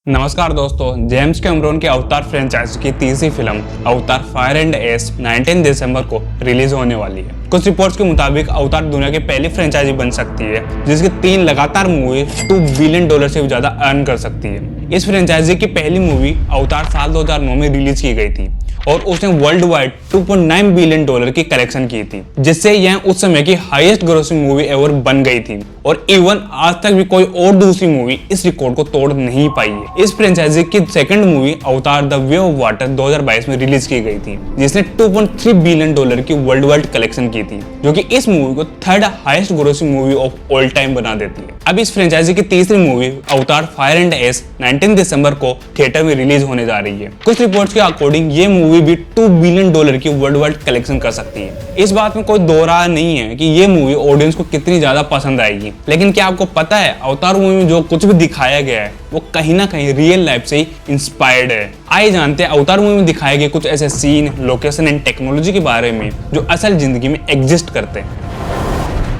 नमस्कार दोस्तों, James Cameron के अवतार फ्रेंचाइज की तीसरी फिल्म अवतार फायर एंड एस 19 दिसंबर को रिलीज होने वाली है। कुछ रिपोर्ट्स के मुताबिक अवतार दुनिया की पहली फ्रेंचाइजी बन सकती है जिसकी 3 लगातार मूवी $2 बिलियन से भी ज्यादा अर्न कर सकती है। इस फ्रेंचाइजी की पहली मूवी अवतार साल 2009 में रिलीज की गई थी और उसने वर्ल्ड वाइड $2.9 बिलियन की कलेक्शन की थी, जिससे यह उस समय की हाईएस्ट ग्रोसिंग मूवी एवर बन गई थी और इवन आज तक भी कोई और दूसरी मूवी इस रिकॉर्ड को तोड़ नहीं पाई है। इस फ्रेंचाइजी की सेकंड मूवी अवतार द वे ऑफ वाटर 2022 में रिलीज की गई थी, जिसने $2.3 बिलियन की वर्ल्ड वाइड कलेक्शन की थी, जो कि इस मूवी को third highest grossing movie of all time बना देती है। अब इस फ्रेंचाइजी की तीसरी मूवी अवतार फायर एंड एस 19 दिसंबर को थिएटर में रिलीज होने जा रही है। कुछ रिपोर्ट्स के अकॉर्डिंग ये मूवी भी $2 बिलियन की वर्ल्ड वाइड कलेक्शन कर सकती है। इस बात में कोई दो राय नहीं है कि ये मूवी ऑडियंस को कितनी ज्यादा पसंद आएगी, लेकिन क्या आपको पता है अवतार मूवी में जो कुछ भी दिखाया गया है वो कहीं ना कहीं रियल लाइफ से ही इंस्पायर्ड है। आइए जानते हैं अवतार मूवी में दिखाए गए कुछ ऐसे सीन, लोकेशन एंड टेक्नोलॉजी के बारे में जो असल जिंदगी में एग्जिस्ट करते हैं।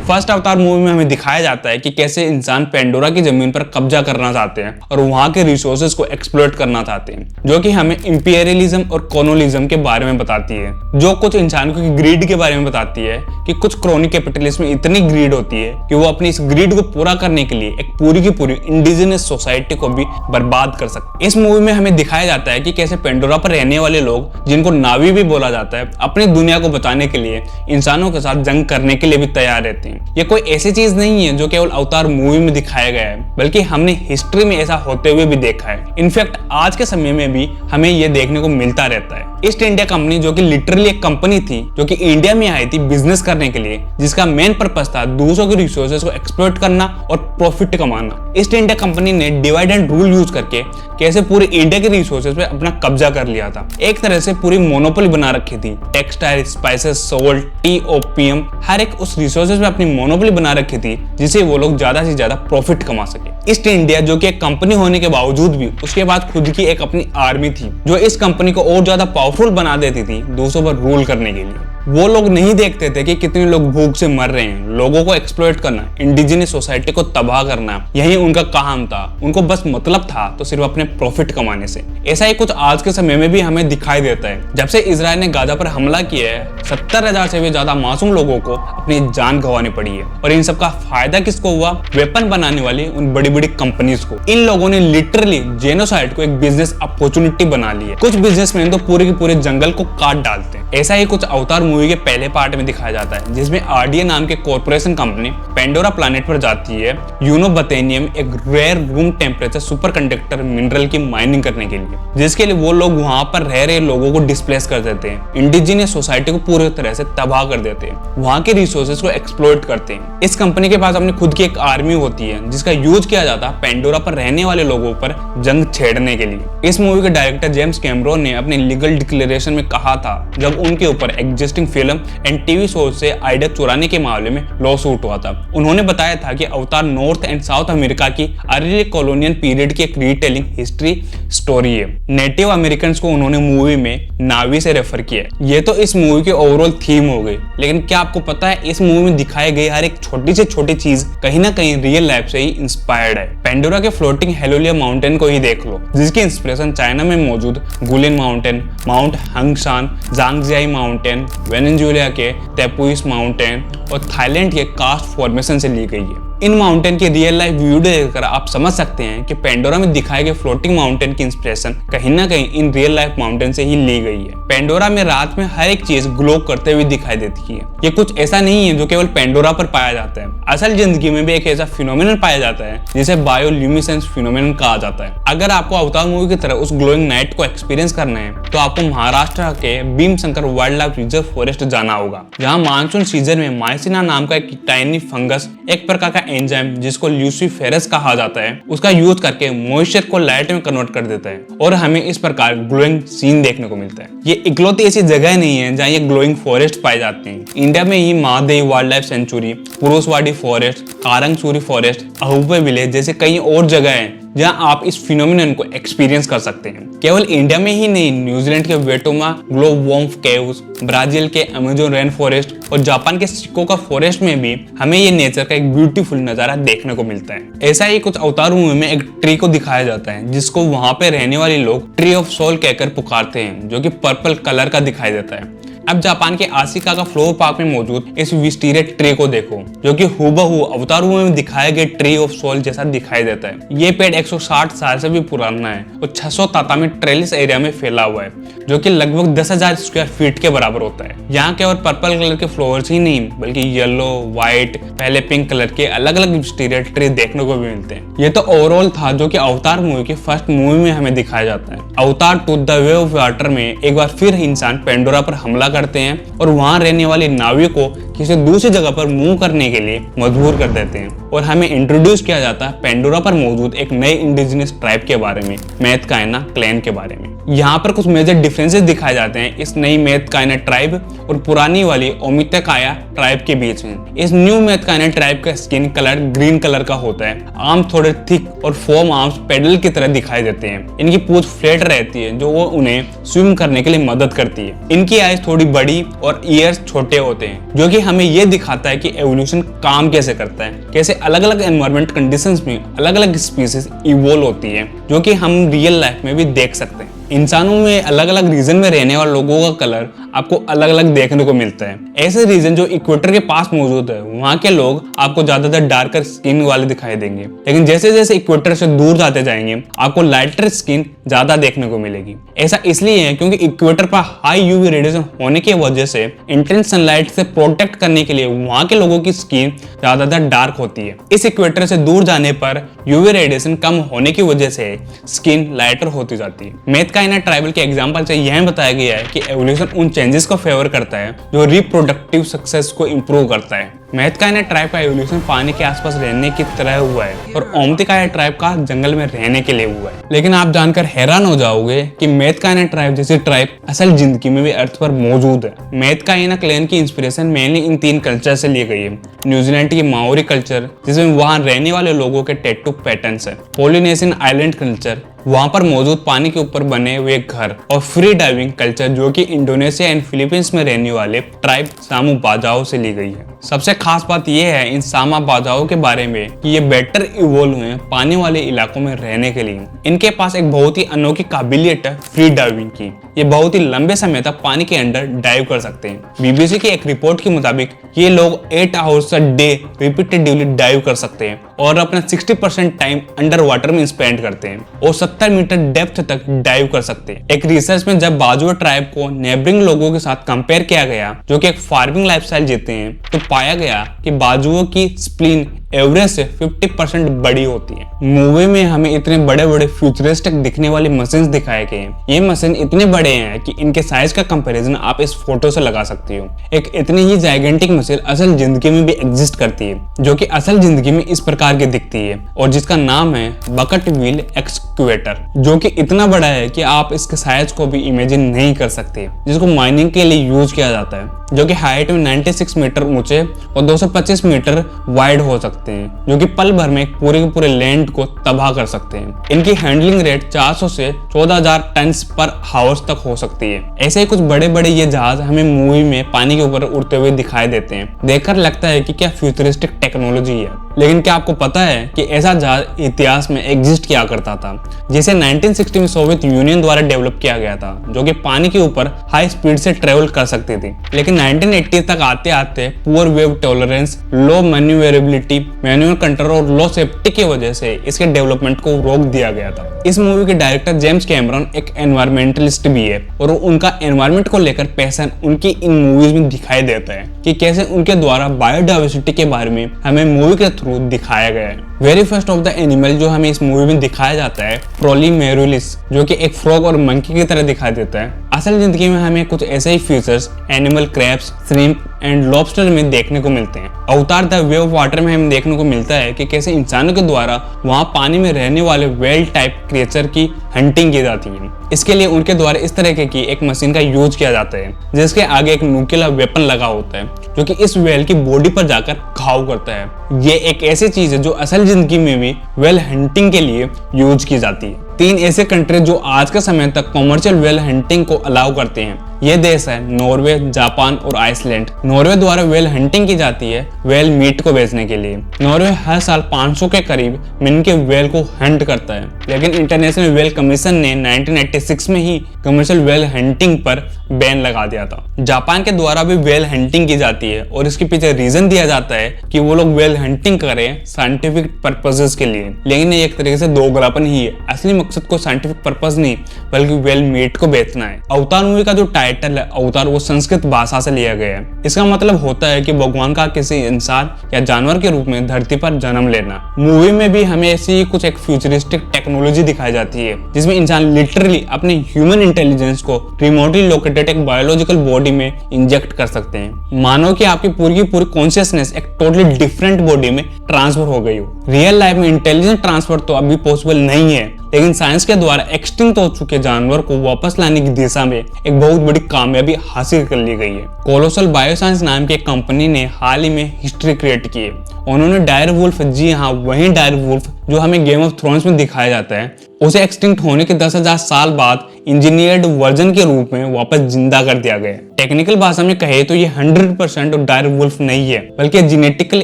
फर्स्ट अवतार मूवी में हमें दिखाया जाता है कि कैसे इंसान पेंडोरा की जमीन पर कब्जा करना चाहते हैं और वहां के रिसोर्सेज को एक्सप्लॉइट करना चाहते हैं, जो कि हमें इंपीरियलिज्म और कॉलोनिज्म के बारे में बताती है, जो कुछ इंसानों की ग्रीड के बारे में बताती है कि कुछ क्रोनी कैपिटलिस्ट में इतनी ग्रीड होती है कि वो अपनी इस ग्रीड को पूरा करने के लिए एक पूरी की पूरी इंडिजिनस सोसाइटी को भी बर्बाद कर सकते। इस मूवी में हमें दिखाया जाता है कि कैसे पेंडोरा पर रहने वाले लोग, जिनको नावी भी बोला जाता है, अपनी दुनिया को बचाने के लिए इंसानों के साथ जंग करने के लिए भी तैयार रहते हैं। ये कोई ऐसी चीज नहीं है जो केवल अवतार मूवी में दिखाया गया है, बल्कि हमने हिस्ट्री में ऐसा होते हुए भी देखा है। इनफैक्ट आज के समय में भी हमें ये देखने को मिलता रहता है। ईस्ट इंडिया कंपनी, जो कि लिटरली एक कंपनी थी जो कि इंडिया में आई थी बिजनेस करने के लिए, जिसका मेन पर्पस था दूसरों के रिसोर्सेज को एक्सप्लॉइट करना और प्रॉफिट कमाना। ईस्ट इंडिया कंपनी ने डिवाइड एंड रूल यूज करके कैसे पूरे इंडिया के रिसोर्सेज पे अपना कब्जा कर लिया था। एक तरह से पूरी मोनोपोली बना रखी थी। Textile, spices, salt, tea, opium, हर एक उस रिसोर्सेज पे अपनी मोनोपोली बना रखी थी, जिससे वो लोग ज्यादा से ज्यादा प्रॉफिट कमा सके। ईस्ट इंडिया, जो कि एक कंपनी होने के बावजूद भी उसके बाद खुद की एक अपनी आर्मी थी, जो इस कंपनी को और ज्यादा पावरफुल बना देती थी दूसरों पर रूल करने के लिए। वो लोग नहीं देखते थे कि कितने लोग भूख से मर रहे हैं। लोगों को एक्सप्लॉइट करना, इंडिजिनस सोसाइटी को तबाह करना, यही उनका काम था। उनको बस मतलब था तो सिर्फ अपने प्रॉफिट कमाने से। ऐसा ही कुछ आज के समय में भी हमें दिखाई देता है। जब से इजराइल ने गाजा पर हमला किया है, 70,000 से भी ज्यादा मासूम लोगों को अपनी जान गंवानी पड़ी है। और इन सब का फायदा किसको हुआ? वेपन बनाने वाली उन बड़ी बड़ी कंपनीज को। इन लोगों ने लिटरली जेनोसाइड को एक बिजनेस अपॉर्चुनिटी बना ली है। कुछ बिजनेसमैन तो पूरे के पूरे जंगल को काट डालते हैं। ऐसा ही कुछ अवतार मूवी के पहले पार्ट में दिखाया जाता है, जिसमें आरडीए नाम के कॉर्पोरेशन कंपनी पेंडोरा प्लैनेट पर जाती है यूनोबथेनियम, एक rare room temperature superconductor mineral की माइनिंग करने के लिए, जिसके लिए वो लोग वहां पर रह रहे लोगों को डिस्प्लेस कर देते हैं, इंडिजिनियस सोसाइटी को पूरी तरह से तबाह कर देते हैं, वहां के रिसोर्सेज को एक्सप्लॉइट करते हैं। इस कंपनी के पास अपनी खुद की एक आर्मी होती है, जिसका यूज किया जाता है पेंडोरा पर रहने वाले लोगों पर जंग छेड़ने के लिए। इस मूवी के डायरेक्टर जेम्स कैमरॉन ने अपने लीगल डिक्लेरेशन में कहा था, जब उनके ऊपर existing film and TV show से आइडिया चुराने के मामले में लॉ सूट हुआ था, उन्होंने बताया था कि अवतार नॉर्थ एंड साउथ अमेरिका की अर्ली कॉलोनियल पीरियड की एक रीटेलिंग हिस्ट्री स्टोरी है। नेटिव अमेरिकन को उन्होंने मूवी में नावी से रेफर किया है। ये तो इस मूवी की ओवरऑल थीम हो गई, लेकिन क्या आपको पता है इस मूवी में दिखाई गई हर एक छोटी से छोटी चीज कहीं ना कहीं रियल लाइफ से ही इंस्पायर्ड है। पेंडोरा के फ्लोटिंग हेलोलिया माउंटेन को ही देख लो, जिसकी इंस्पिरेशन चाइना में मौजूद गुलिन माउंटेन, माउंट हंगशान, जांगजियाई माउंटेन, वेनेजुएला के तेपुइस माउंटेन और थाईलैंड के कास्ट फॉर्मेशन से ली गई है। इन माउंटेन की रियल लाइफ वीडियो देखकर आप समझ सकते हैं कि पेंडोरा में दिखाए गए फ्लोटिंग माउंटेन की इंस्पिरेशन कहीं ना कहीं इन रियल लाइफ माउंटेन से ही ली गई है। पेंडोरा में रात में हर एक चीज ग्लो करते हुए दिखाई देती है। ये कुछ ऐसा नहीं है जो केवल पेंडोरा पर पाया जाता है। असल जिंदगी में भी एक ऐसा फिनोमिनन पाया जाता है जिसे बायोल्यूमिनेसेंस फिनोमिनन कहा जाता है। अगर आपको अवतार मूवी की तरह उस ग्लोइंग नाइट को एक्सपीरियंस करना है तो आपको महाराष्ट्र के Bhimashankar wild life reserve forest जाना होगा, जहाँ मानसून सीजन में माइसिना नाम का एक टाइनी फंगस, एक प्रकार का एंजाइम जिसको ल्यूसीफेरस कहा जाता है, उसका यूज करके मॉइस्चर को लाइट में कन्वर्ट कर देता है और हमें इस प्रकार ग्लोइंग सीन देखने को मिलता है। ये इकलौती ऐसी जगह नहीं है जहाँ ये ग्लोइंग फॉरेस्ट पाए जाते हैं। इंडिया में ही Mahadev wild life sanctuary, Purushwadi forest, Karangsuri forest, Ahupe village जैसे कई और जगह हैं जहां आप इस फिनोमिनन को एक्सपीरियंस कर सकते हैं। केवल इंडिया में ही नहीं, न्यूजीलैंड के वेटोमा ग्लोबवॉर्म केव्स, ब्राजील के अमेजोन रेन फॉरेस्ट और जापान के शिकोका फॉरेस्ट में भी हमें ये नेचर का एक ब्यूटीफुल नजारा देखने को मिलता है। ऐसा ही कुछ अवतार मूवी में एक ट्री को दिखाया जाता है जिसको वहां पे रहने वाले लोग ट्री ऑफ सोल कहकर पुकारते हैं, जो कि पर्पल कलर का दिखाई देता है। अब जापान के आशिका का फ्लोर पार्क में मौजूद इस विस्टीरिया ट्री को देखो, जो कि हूबहू अवतार मूवी में दिखाए गए ट्री ऑफ सोल जैसा दिखाई देता है। ये पेड़ 160 साल से भी पुराना है और 600 तातामी ट्रेलिस एरिया में फैला हुआ है, जो कि लगभग 10,000 स्क्वायर फीट के बराबर होता है। यहाँ केवल पर्पल कलर के फ्लावर्स ही नहीं, बल्कि येलो, व्हाइट, पहले पिंक कलर के अलग अलग विस्टीरिया ट्री देखने को भी मिलते हैं। ये तो ओवरऑल था जो कि अवतार मूवी की फर्स्ट मूवी में हमें दिखाया जाता है। अवतार 2 द वे ऑफ वाटर में एक बार फिर इंसान पेंडोरा पर हमला करते हैं और वहां रहने वाले नाविक को किसी दूसरी जगह पर मूव करने के लिए मजबूर कर देते हैं और हमें इंट्रोड्यूस किया जाता है पेंडोरा पर मौजूद एक नए इंडिजिनस ट्राइब के बारे में, मेथकाइना क्लैन के बारे में। यहाँ पर कुछ मेजर डिफरेंसेस दिखाए जाते हैं इस नई मेथकाइना ट्राइब और पुरानी वाली ओमितेकाया ट्राइब के बीच में। इस न्यू मेथकाइना ट्राइब का स्किन कलर ग्रीन कलर का होता है, आर्म थोड़े थिक और फोम आर्म्स पेडल की तरह दिखाई देते हैं। इनकी पूंछ फ्लैट रहती है जो वो उन्हें स्विम करने के लिए मदद करती है। इनकी आइज थोड़ी बड़ी और ईयर्स छोटे होते हैं, जो कि हमें ये दिखाता है कि एवोल्यूशन काम कैसे करता है, कैसे अलग अलग एनवायरमेंट कंडीशंस में अलग अलग स्पीसीज इवोल्व होती है, जो कि हम रियल लाइफ में भी देख सकते हैं। इंसानों में अलग अलग रीजन में रहने वाले लोगों का कलर आपको अलग अलग देखने को मिलता है। ऐसे रीजन जो इक्वेटर के पास मौजूद है, वहाँ के लोग आपको ज्यादातर डार्कर स्किन वाले दिखाई देंगे, लेकिन जैसे जैसे इक्वेटर से दूर जाते जाएंगे आपको लाइटर स्किन ज्यादा देखने को मिलेगी। ऐसा इसलिए है क्योंकि इक्वेटर पर हाई यूवी रेडिएशन होने की वजह से इंटेंस सनलाइट से प्रोटेक्ट करने के लिए वहाँ के लोगों की स्किन ज्यादातर डार्क होती है। इस इक्वेटर से दूर जाने पर यूवी रेडिएशन कम होने की वजह से स्किन लाइटर होती जाती है। मेथकाइना ट्राइबल के एग्जांपल से यह बताया गया है कि एवोल्यूशन उन चेंजेस को फेवर करता है जो रिप्रोडक्टिव सक्सेस को इंप्रूव करता है। मेथकाइना ट्राइब का एवोल्यूशन पानी के आसपास रहने की तरह हुआ है और ओमितेकाया ट्राइब का जंगल में रहने के लिए हुआ है। लेकिन आप जानकर हैरान हो जाओगे कि मेथकाइना ट्राइब जैसी ट्राइब असल जिंदगी में भी अर्थ पर मौजूद है। मेथकाइना क्लैन की इंस्पिरेशन मेनली इन 3 कल्चर से ली गई है। न्यूजीलैंड की माओरी कल्चर, जिसमें वहां रहने वाले लोगों के टैटू पैटर्न्स है, पॉलिनेशियन आइलैंड कल्चर, वहां पर मौजूद पानी के ऊपर बने हुए घर, और फ्री डाइविंग कल्चर जो कि इंडोनेशिया एंड फिलीपींस में रहने वाले ट्राइब सामू बाजाओ से ली गई है। सबसे खास बात यह है इन सामा बाजाओ के बारे में कि ये बेटर इवोल्व हुए पानी वाले इलाकों में रहने के लिए। इनके पास एक बहुत ही अनोखी काबिलियत है फ्री डाइविंग की। ये बहुत ही लंबे समय तक पानी के अंदर डाइव कर सकते हैं। बीबीसी की एक रिपोर्ट के मुताबिक ये लोग 8 hours a day repeatedly dive कर सकते हैं और अपना 60% टाइम अंडर वाटर में स्पेंड करते हैं और 70 मीटर डेप्थ तक डाइव कर सकते हैं। एक रिसर्च में जब बाजुआ ट्राइब को नेबरिंग लोगों के साथ कंपेयर किया गया जो कि एक फार्मिंग लाइफस्टाइल जीते हैं, तो पाया गया कि बाजुओं की स्प्लीन एवरेज से 50% बड़ी होती है। मूवी में हमें इतने बड़े बड़े फ्यूचरिस्टिक दिखने वाली मशीन दिखाए गए हैं। ये मशीन इतने बड़े हैं कि इनके साइज का कंपैरिजन आप इस फोटो से लगा सकती हो। एक इतनी ही जाइगेंटिक मशीन असल जिंदगी में भी एग्जिस्ट करती है, जो कि असल जिंदगी में इस प्रकार की दिखती है और जिसका नाम है बकेट व्हील एक्सक्यूवेटर, जो कि इतना बड़ा है कि आप इसके साइज को भी इमेजिन नहीं कर सकते, जिसको माइनिंग के लिए यूज किया जाता है, जो कि हाइट में 96 मीटर ऊंचे और 225 मीटर वाइड हो सकते हैं, जो कि पल भर में पूरे के पूरे लैंड को तबाह कर सकते हैं। इनकी हैंडलिंग रेट 400 से 14,000 टन पर हावर्स तक हो सकती है। ऐसे ही कुछ बड़े बड़े ये जहाज हमें मूवी में पानी के ऊपर उड़ते हुए दिखाई देते हैं। देखकर लगता है कि क्या फ्यूचरिस्टिक टेक्नोलॉजी है, लेकिन क्या आपको पता है कि ऐसा जहाज इतिहास में एग्जिस्ट किया करता था, जिसे 1960 में सोवियत यूनियन द्वारा डेवलप किया गया था, जो कि पानी के ऊपर हाई स्पीड से ट्रेवल कर सकती थी। लेकिन 1980 तक आते आते पुअर वेव टॉलरेंस, लो मैन्यूवरेबिलिटी, मैनुअल कंट्रोल और लो सेफ्टी की वजह से इसके डेवलपमेंट को रोक दिया गया था। इस मूवी के डायरेक्टर जेम्स कैमरन एक एनवायरमेंटलिस्ट भी है और उनका एनवायरमेंट को लेकर पैशन उनकी इन मूवीज में दिखाई देता है कि कैसे उनके द्वारा बायोडाइवर्सिटी के बारे में हमें मूवी के थ्रू दिखाया गया है। Very first of the animal जो हमें इस मूवी में दिखाया जाता है प्रोलीमेरुलिस, जो कि एक फ्रॉग और मंकी की तरह दिखाई देता है। असल जिंदगी में हमें कुछ ऐसे ही features animal crabs, shrimp and lobster में देखने को मिलते हैं। अवतार द वे ऑफ वाटर में हमें देखने को मिलता है कि कैसे इंसानों के द्वारा वहां पानी में रहने वाले वेल टाइप क्रिएचर की हंटिंग की जाती है। इसके लिए उनके द्वारा इस तरह की एक मशीन का यूज किया जाता है जिसके आगे एक न्यूक्लियर वेपन लगा होता है जो कि इस वेल की बॉडी पर जाकर घाव करता है। ये एक ऐसी चीज है जो असल जिंदगी में भी वेल हंटिंग के लिए यूज की जाती है। 3 ऐसे कंट्री जो आज के समय तक कॉमर्शियल वेल हंटिंग को अलाउ करते हैं, ये देश है नॉर्वे, जापान और आइसलैंड। नॉर्वे द्वारा वेल हंटिंग की जाती है वेल मीट को बेचने के लिए। नॉर्वे हर साल 500 के करीब मिन के वेल को हंट करता है, लेकिन इंटरनेशनल वेल कमीशन ने 1986 में ही कमर्शियल वेल हंटिंग पर बैन लगा दिया था। जापान के द्वारा भी वेल हंटिंग की जाती है और इसके पीछे रीजन दिया जाता है कि वो लोग वेल हंटिंग करें साइंटिफिक पर्पसेस के लिए, लेकिन ये एक तरीके से दोगलापन ही है। असली मकसद को साइंटिफिक पर्पस नहीं बल्कि वेल मीट को बेचना है। अवतार मूवी का जो टाइटल है अवतार, वो संस्कृत भाषा से लिया गया है। इसका मतलब होता है कि भगवान का किसी इंसान या जानवर के रूप में धरती पर जन्म लेना। मूवी में भी हमें ऐसी कुछ एक फ्यूचरिस्टिक टेक्नोलॉजी दिखाई जाती है जिसमें इंसान लिटरली अपने ह्यूमन इंटेलिजेंस को रिमोटली लोकेटेड एक बायोलॉजिकल बॉडी में इंजेक्ट कर सकते हैं। मानो कि आपकी पूरी कॉन्शियसनेस एक टोटली डिफरेंट बॉडी में ट्रांसफर हो गई हो। रियल लाइफ में इंटेलिजेंस ट्रांसफर तो अभी पॉसिबल नहीं है, लेकिन साइंस के द्वारा एक्सटिंक्ट हो चुके जानवर को वापस लाने की दिशा में एक बहुत बड़ी कामयाबी हासिल कर ली गई है। कोलोसल बायोसाइंस नाम की एक कंपनी ने हाल ही में हिस्ट्री क्रिएट की है। उन्होंने डायर वुल्फ, जी हाँ वही डायर वुल्फ जो हमें गेम ऑफ थ्रोन्स में दिखाया जाता है, उसे एक्सटिंक्ट होने के 10,000 साल बाद इंजीनियर्ड वर्जन के रूप में वापस जिंदा कर दिया गया। टेक्निकल भाषा में कहे तो ये 100% डायर वुल्फ नहीं है बल्कि जेनेटिकल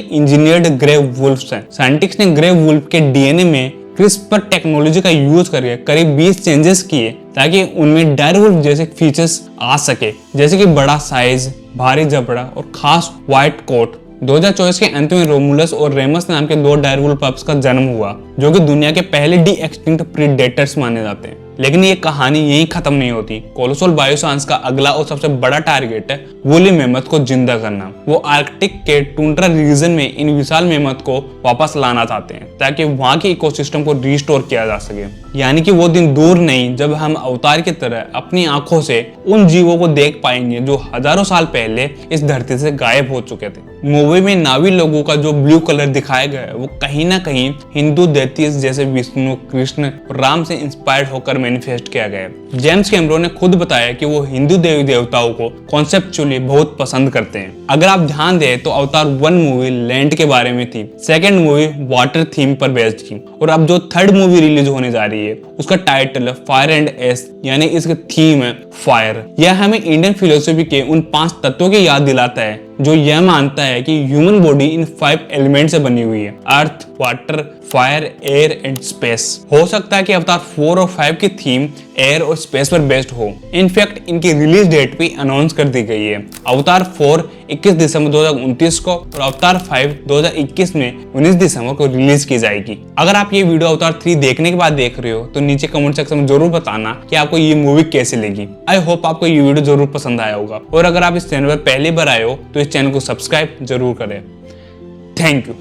इंजीनियर्ड ग्रे वुल्फ्स हैं। साइंटिस्ट ने ग्रे वुल्फ के डीएनए में क्रिस्पर टेक्नोलॉजी का यूज करके करीब 20 चेंजेस किए ताकि उनमें डायर वुल्फ जैसे फीचर्स आ सके, जैसे कि बड़ा साइज, भारी जबड़ा और खास व्हाइट कोट। 2024 के अंत में रोमुलस और रेमस नाम के 2 डायर वुल्फ पप्स का जन्म हुआ जो कि दुनिया के पहले डी एक्सटिंक्ट प्रीडेटर्स माने जाते हैं। लेकिन ये कहानी यहीं खत्म नहीं होती। कोलोसल बायोसाइंस का अगला और सबसे बड़ा टारगेट है वूली मेमथ को जिंदा करना। वो आर्कटिक के टुंड्रा रीजन में इन विशाल मेमथ को वापस लाना चाहते हैं ताकि वहां के इकोसिस्टम को रिस्टोर किया जा सके। यानी कि वो दिन दूर नहीं जब हम अवतार की तरह अपनी आंखों से उन जीवों को देख पाएंगे जो हजारों साल पहले इस धरती से गायब हो चुके थे। मूवी में नावी लोगों का जो ब्लू कलर दिखाया गया है वो कहीं ना कहीं हिंदू दैतीय जैसे विष्णु, कृष्ण और राम से इंस्पायर्ड होकर मैनिफेस्ट किया गया है। जेम्स कैमरन ने खुद बताया कि वो हिंदू देवी देवताओं को कॉन्सेप्चुअली बहुत पसंद करते हैं। अगर आप ध्यान दें तो अवतार 1 मूवी लैंड के बारे में थी, सेकंड मूवी वाटर थीम पर बेस्ड थी और अब जो थर्ड मूवी रिलीज होने जा रही है उसका टाइटल है फायर एंड एस, यानी इसका थीम है फायर। यह हमें इंडियन फिलोसफी के उन 5 तत्वों की याद दिलाता है जो यह मानता है कि ह्यूमन बॉडी इन 5 एलिमेंट से बनी हुई है, earth, water, fire, air and space. हो सकता है कि अवतार 4 और 5 की थीम एयर और स्पेस पर बेस्ड हो। इनफैक्ट इनकी रिलीज डेट भी अनाउंस कर दी गई है। अवतार 4 21 दिसंबर 2029 को और अवतार 5 2021 में 19 दिसंबर को रिलीज की जाएगी। अगर आप ये वीडियो अवतार 3 देखने के बाद देख रहे हो तो नीचे कमेंट सेक्शन में जरूर बताना कि आपको ये मूवी कैसी लगी। आई होप आपको ये वीडियो जरूर पसंद आया होगा और अगर आप इस चैनल पर पहली बार आए हो तो इस चैनल को सब्सक्राइब जरूर करें। Thank you.